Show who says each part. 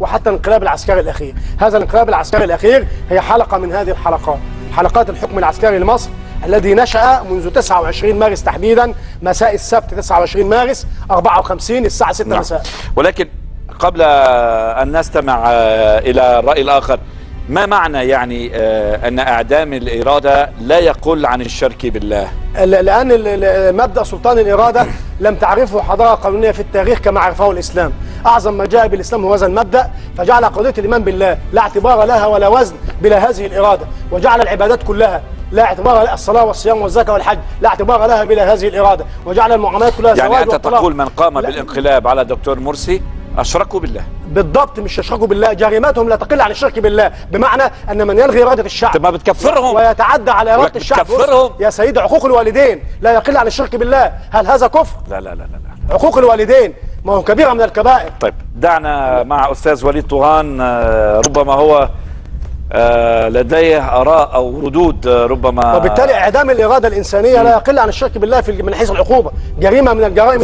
Speaker 1: وحتى الانقلاب العسكري الأخير. هذا الانقلاب العسكري الأخير هي حلقة من هذه الحلقات، حلقات الحكم العسكري لمصر الذي نشأ منذ 29 مارس تحديدا، مساء السبت 29 مارس 54 الساعة 6 مساء.
Speaker 2: ولكن قبل أن نستمع إلى الرأي الآخر، ما معنى يعني أن إعدام الإرادة لا يقل عن الشرك بالله؟
Speaker 1: لأن مبدأ سلطان الإرادة لم تعرفه حضارة قانونية في التاريخ كما عرفه الإسلام. أعظم ما جاء بالإسلام هو هذا المبدأ، فجعل قضية الإيمان بالله لا اعتبار لها ولا وزن بلا هذه الإرادة، وجعل العبادات كلها لا اعتبار لها، الصلاة والصيام والزكاة والحج لا اعتبار لها بلا هذه الإرادة، وجعل المعاملات كلها
Speaker 2: يعني
Speaker 1: زواج
Speaker 2: أنت
Speaker 1: وطلاق.
Speaker 2: تقول من قام بالانقلاب على دكتور مرسي أشركوا بالله؟
Speaker 1: بالضبط، مش يشركوا بالله، جريمتهم لا تقل عن الشرك بالله، بمعنى أن من يلغي إرادة الشعب
Speaker 2: ما بتكفرهم
Speaker 1: ويتعدى على إرادة الشعب
Speaker 2: بتكفرهم
Speaker 1: يا سيدي. عقوق الوالدين لا يقل عن الشرك بالله، هل هذا كفر؟
Speaker 2: لا لا لا لا.
Speaker 1: عقوق الوالدين ما هو كبيرة من الكبائر.
Speaker 2: طيب دعنا مع أستاذ وليد طوغان، ربما هو لديه آراء أو ردود ربما،
Speaker 1: وبالتالي إعدام الإرادة الإنسانية لا يقل عن الشرك بالله من حيث العقوبة، جريمة من الجرائم.